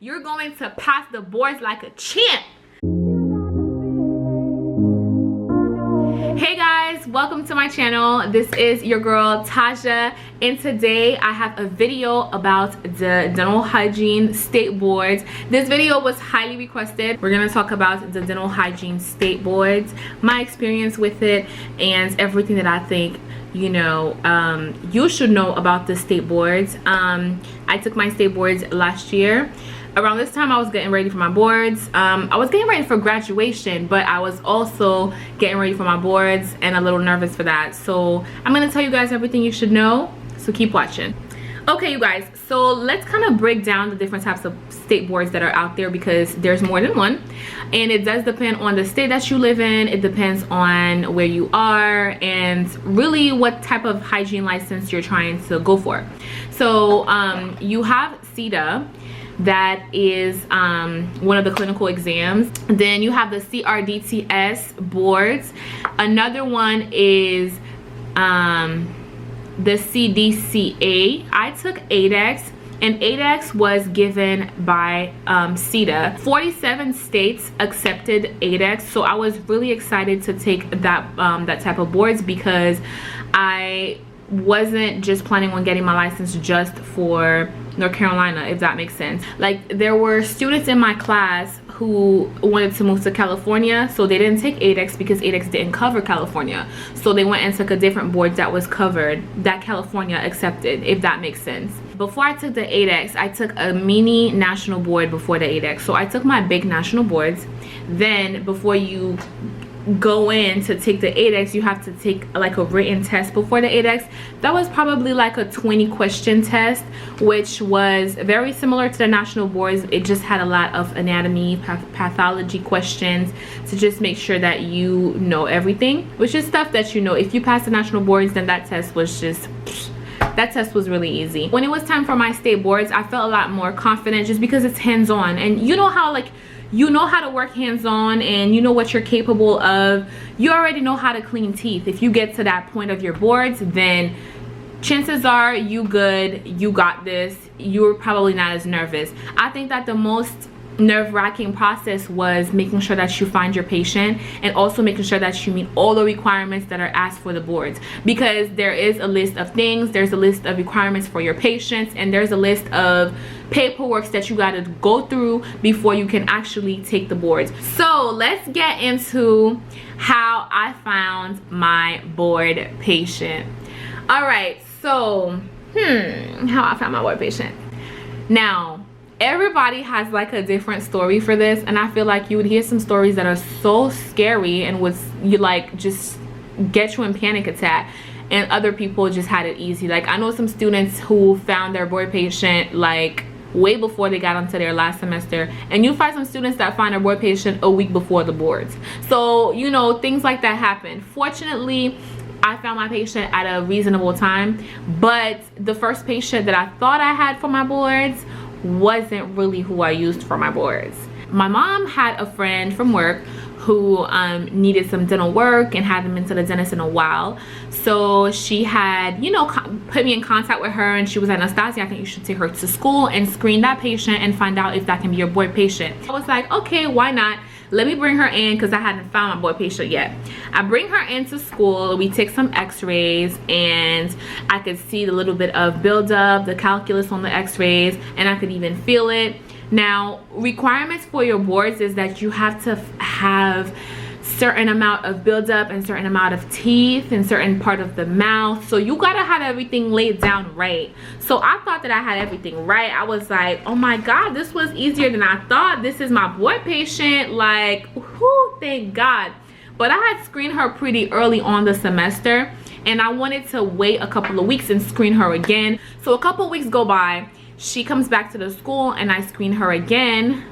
you're going to pass the boards like a champ. Hey guys, welcome to my channel. This is your girl Taja, and today I have a video about the dental hygiene state boards. This video was highly requested. We're gonna talk about the dental hygiene state boards, my experience with it, and everything that I think you should know about the state boards. I took my state boards last year. Around this time I was getting ready for my boards. I was getting ready for graduation, but I was also getting ready for my boards and a little nervous for that. So I'm gonna tell you guys everything you should know, so keep watching. Okay, you guys, so let's kind of break down the different types of state boards that are out there, because there's more than one, and it does depend on the state that you live in. It depends on where you are and really what type of hygiene license you're trying to go for. So you have CETA, that is one of the clinical exams. Then you have the CRDTS boards. Another one is the CDCA. I took ADEX, and ADEX was given by CETA. 47 states accepted ADEX, so I was really excited to take that that type of boards, because I wasn't just planning on getting my license just for North Carolina, if that makes sense. Like, there were students in my class who wanted to move to California, so they didn't take ADEX because ADEX didn't cover California, so they went and took a different board that was covered, that California accepted, if that makes sense. Before I took the ADEX, I took a mini national board before the ADEX. So I took my big national boards. Then before you go in to take the ADEX, you have to take like a written test before the ADEX. That was probably like a 20 question test, which was very similar to the national boards. It just had a lot of anatomy, pathology questions to just make sure that you know everything, which is stuff that you know. If you pass the national boards, then that test was just that test was really easy. When it was time for my state boards, I felt a lot more confident, just because it's hands-on, and you know how, like, you know how to work hands-on, and you know what you're capable of. You already know how to clean teeth. If you get to that point of your boards, then chances are you good, you got this, you're probably not as nervous. I think that the most nerve-wracking process was making sure that you find your patient, and also making sure that you meet all the requirements that are asked for the boards, because there is a list of things, there's a list of requirements for your patients, and there's a list of paperwork that you got to go through before you can actually take the boards. So let's get into how I found my board patient. All right, so how I found my board patient. Now, everybody has like a different story for this, and I feel like you would hear some stories that are so scary and would just get you in panic attack, and other people just had it easy. Like, I know some students who found their board patient like way before they got onto their last semester, and you find some students that find their board patient a week before the boards. So you know, things like that happen. Fortunately, I found my patient at a reasonable time, but the first patient that I thought I had for my boards wasn't really who I used for my boards. My mom had a friend from work who needed some dental work and hadn't been to the dentist in a while, so she had, you know, put me in contact with her, and she was like, Anastasia, I think you should take her to school and screen that patient and find out if that can be your board patient. I was like, okay, why not? Let me bring her in, because I hadn't found my board patient yet. I bring her into school, we take some x-rays, and I could see the little bit of buildup, the calculus on the x-rays, and I could even feel it. Now, requirements for your boards is that you have to have certain amount of buildup and certain amount of teeth and certain part of the mouth, so you gotta have everything laid down right. So I thought that I had everything right. I was like, oh my god, this was easier than I thought. This is my board patient, like, whoo, thank god. But I had screened her pretty early on the semester, and I wanted to wait a couple of weeks and screen her again. So a couple of weeks go by, she comes back to the school, and I screen her again.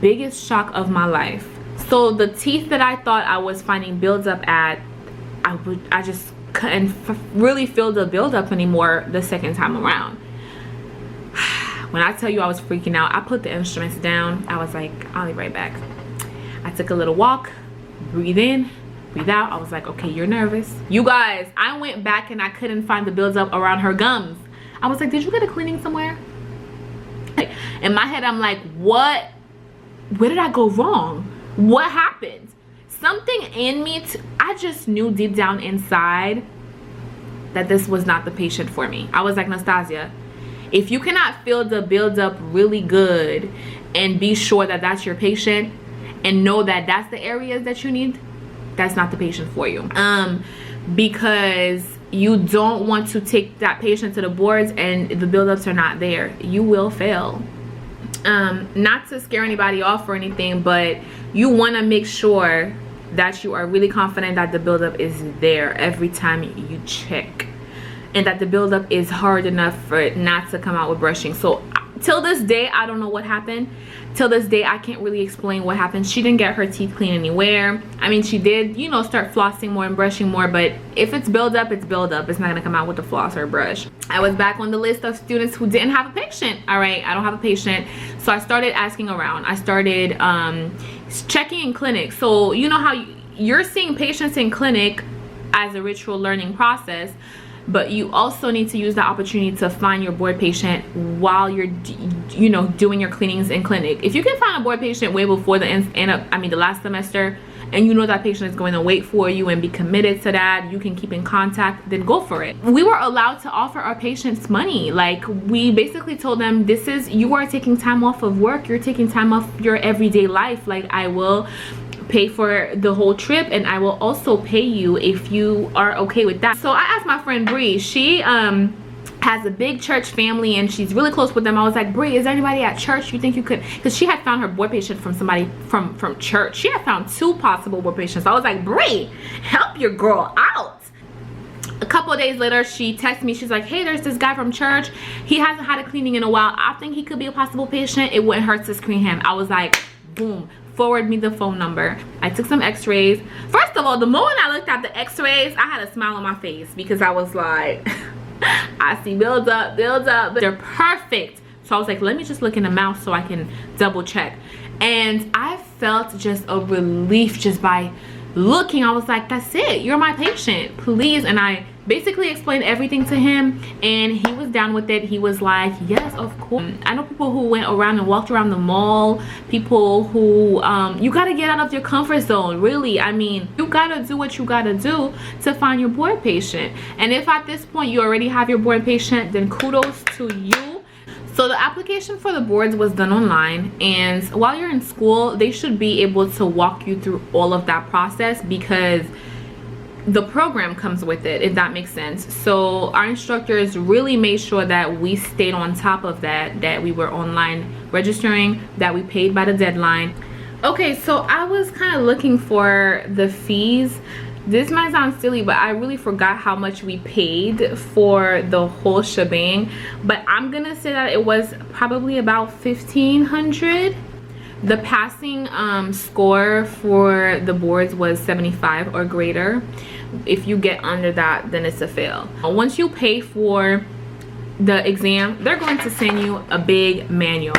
Biggest shock of my life. So the teeth that I thought I was finding buildup at, I just couldn't really feel the buildup anymore the second time around. When I tell you I was freaking out, I put the instruments down. I was like, I'll be right back. I took a little walk, breathe in, breathe out. I was like, okay, you're nervous. You guys, I went back and I couldn't find the buildup around her gums. I was like, did you get a cleaning somewhere? In my head, I'm like, what? Where did I go wrong? What happened? Something in me, I just knew deep down inside that this was not the patient for me. I was like, Nastasia, if you cannot feel the buildup really good and be sure that that's your patient and know that that's the areas that you need, that's not the patient for you. Because you don't want to take that patient to the boards and the buildups are not there. You will fail. Not to scare anybody off or anything, but you want to make sure that you are really confident that the buildup is there every time you check, and that the buildup is hard enough for it not to come out with brushing. So till this day, I don't know what happened. Till this day, I can't really explain what happened. She didn't get her teeth clean anywhere. I mean, she did, you know, start flossing more and brushing more, but if it's buildup, it's buildup. It's not gonna come out with the floss or brush. I was back on the list of students who didn't have a patient. All right, I don't have a patient. So I started asking around. I started checking in clinic. So you know how you're seeing patients in clinic as a ritual learning process, but you also need to use the opportunity to find your board patient while you're, you know, doing your cleanings in clinic. If you can find a board patient way before the the last semester, and you know that patient is going to wait for you and be committed to that, you can keep in contact, then go for it. We were allowed to offer our patients money. Like, we basically told them, this is, you are taking time off of work, you're taking time off your everyday life. Like, I will pay for the whole trip, and I will also pay you if you are okay with that. So I asked my friend Bree. She has a big church family and she's really close with them. I was like, Bree, is there anybody at church you think you could, because she had found her board patient from somebody from church. She had found 2 possible board patients. I was like, Bree, help your girl out. A couple of days later, she texted me. She's like, hey, there's this guy from church. He hasn't had a cleaning in a while. I think he could be a possible patient. It wouldn't hurt to screen him. I was like, boom, forward me the phone number. I took some x-rays. First of all, the moment I looked at the x-rays, I had a smile on my face because I was like, I see build up. They're perfect. So I was like, let me just look in the mouth so I can double check. And I felt just a relief just by looking. I was like, that's it, you're my patient, please. And I basically explained everything to him and he was down with it. He was like, yes, of course. I know people who went around and walked around the mall, people who you gotta get out of your comfort zone, really. I mean, you gotta do what you gotta do to find your board patient. And if at this point you already have your board patient, then kudos to you. So the application for the boards was done online, and while you're in school, they should be able to walk you through all of that process because the program comes with it, if that makes sense. So our instructors really made sure that we stayed on top of that we were online registering, that we paid by the deadline. Okay, so I was kind of looking for the fees. This might sound silly, but I really forgot how much we paid for the whole shebang, but I'm gonna say that it was probably about $1,500. The passing score for the boards was 75 or greater. If you get under that, then it's a fail. Once you pay for the exam, they're going to send you a big manual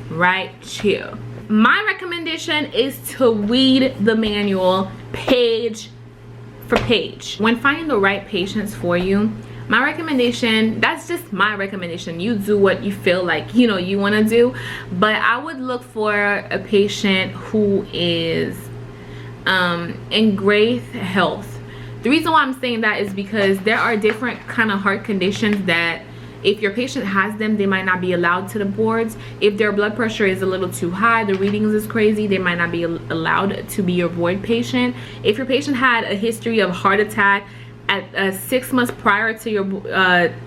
right here. My recommendation is to read the manual page for page. When finding the right patients for you, my recommendation, that's just my recommendation, you do what you feel like, you know, you want to do, but I would look for a patient who is in great health. The reason why I'm saying that is because there are different kind of heart conditions that if your patient has them, they might not be allowed to the boards. If their blood pressure is a little too high, the readings is crazy, they might not be allowed to be your board patient. If your patient had a history of heart attack at 6 months prior to your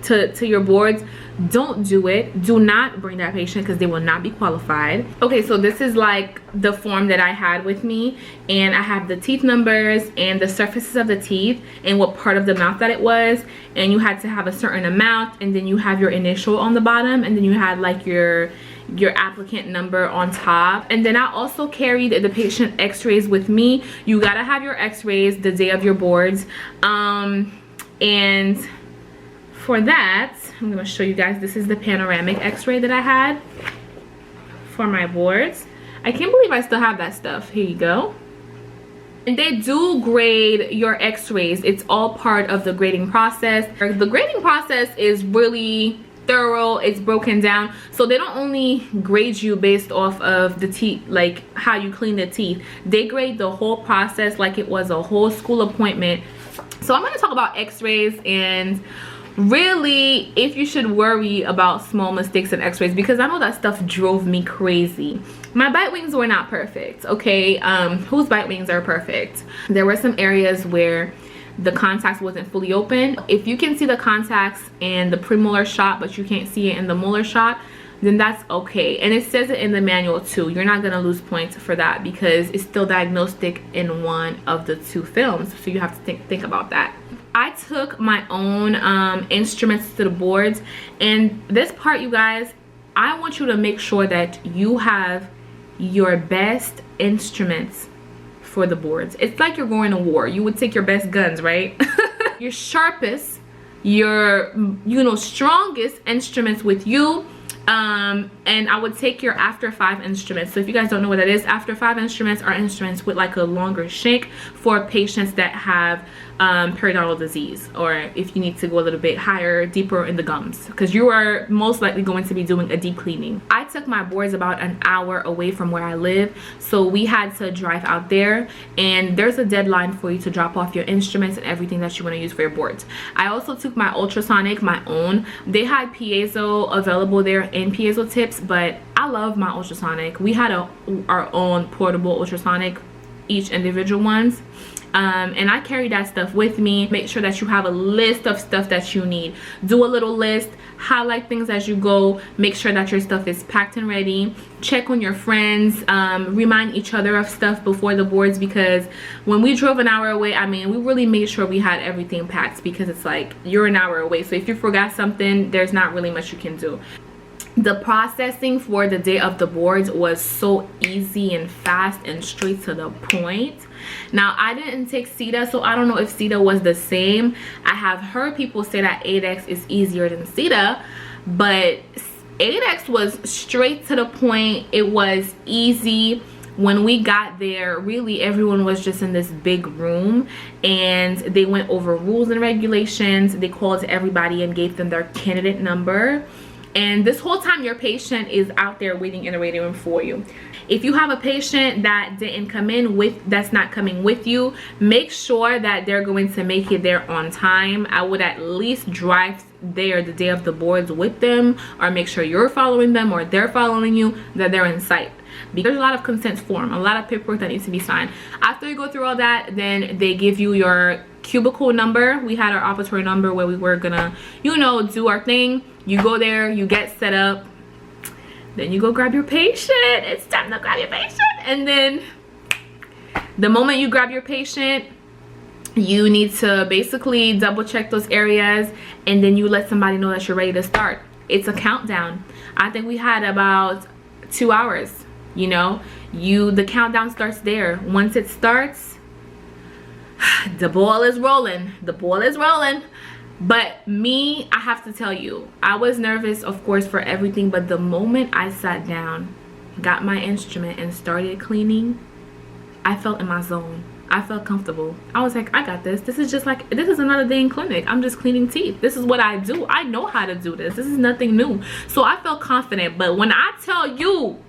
to your boards, don't do it. Do not bring that patient because they will not be qualified. Okay, so this is like the form that I had with me, and I have the teeth numbers and the surfaces of the teeth and what part of the mouth that it was, and you had to have a certain amount, and then you have your initial on the bottom, and then you had like your applicant number on top. And then I also carried the patient x-rays with me. You gotta have your x-rays the day of your boards, and for that I'm gonna show you guys, this is the panoramic x-ray that I had for my boards. I can't believe I still have that stuff. Here you go. And they do grade your x-rays. It's all part of the grading process. The grading process is really thorough, it's broken down. So they don't only grade you based off of the teeth, like how you clean the teeth, they grade the whole process like it was a whole school appointment. So I'm going to talk about x-rays and really if you should worry about small mistakes in x-rays, because I know that stuff drove me crazy. My bite wings were not perfect, okay? Whose bite wings are perfect? There were some areas where the contacts wasn't fully open. If you can see the contacts in the premolar shot but you can't see it in the molar shot, then that's okay. And it says it in the manual too. You're not gonna lose points for that because it's still diagnostic in one of the two films, so you have to think about that. I took my own instruments to the boards, and this part, you guys, I want you to make sure that you have your best instruments for the boards. It's like you're going to war. You would take your best guns, right? Your sharpest, your strongest instruments with you. And I would take your after 5 instruments. So if you guys don't know what that is, after 5 instruments are instruments with like a longer shank for patients that have periodontal disease, or if you need to go a little bit higher, deeper in the gums, because you are most likely going to be doing a deep cleaning. I took my boards about an hour away from where I live, so we had to drive out there, and there's a deadline for you to drop off your instruments and everything that you want to use for your boards. I also took my ultrasonic, my own. They had piezo available there in piezo tips, but I love my ultrasonic. We had our own portable ultrasonic, each individual ones. And I carry that stuff with me. Make sure that you have a list of stuff that you need. Do a little list, highlight things as you go, make sure that your stuff is packed and ready. Check on your friends, remind each other of stuff before the boards, because when we drove an hour away, I mean, we really made sure we had everything packed, because it's like you're an hour away, so if you forgot something, there's not really much you can do. The processing for the day of the boards was so easy and fast and straight to the point. Now, I didn't take CETA, so I don't know if CETA was the same. I have heard people say that 8X is easier than CETA, but 8X was straight to the point. It was easy. When we got there, really everyone was just in this big room, and they went over rules and regulations. They called everybody and gave them their candidate number. And this whole time your patient is out there waiting in the waiting room for you. If you have a patient that didn't come in that's not coming with you, make sure that they're going to make it there on time. I would at least drive there the day of the boards with them, or make sure you're following them or they're following you, that they're in sight. Because there's a lot of consent form, a lot of paperwork that needs to be signed. After you go through all that, then they give you your cubicle number. We had our operatory number where we were gonna, do our thing. You go there, you get set up, then you go grab your patient. It's time to grab your patient. And then the moment you grab your patient, you need to basically double check those areas, and then you let somebody know that you're ready to start. It's a countdown. I think we had about 2 hours. The countdown starts there. Once it starts, the ball is rolling. The ball is rolling. But me, I have to tell you, I was nervous, of course, for everything, but the moment I sat down, got my instrument, and started cleaning, I felt in my zone. I felt comfortable. I was like, I got this. This is another day in clinic. I'm just cleaning teeth. This is what I do. I know how to do this. This is nothing new. So I felt confident. But when I tell you,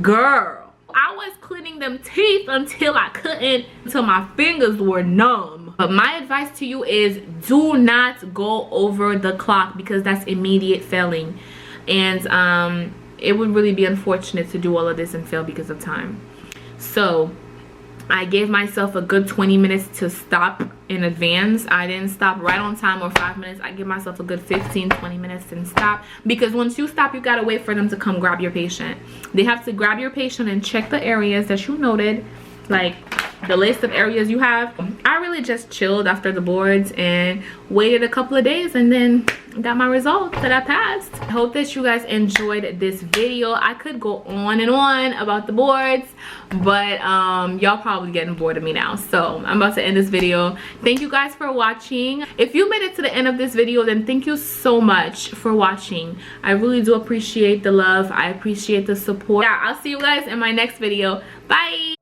girl, I was cleaning them teeth until I couldn't, until my fingers were numb. But my advice to you is, do not go over the clock, because that's immediate failing. And it would really be unfortunate to do all of this and fail because of time. So I gave myself a good 20 minutes to stop in advance. I didn't stop right on time or 5 minutes. I give myself a good 15-20 minutes and stop, because once you stop, you gotta wait for them to come grab your patient. They have to grab your patient and check the areas that you noted, like the list of areas you have. I really just chilled after the boards and waited a couple of days, and then got my results that I passed. I hope that you guys enjoyed this video. I could go on and on about the boards, but y'all probably getting bored of me now, so I'm about to end this video. Thank you guys for watching. If you made it to the end of this video, then thank you so much for watching. I really do appreciate the love. I appreciate the support. Yeah, I'll see you guys in my next video. Bye.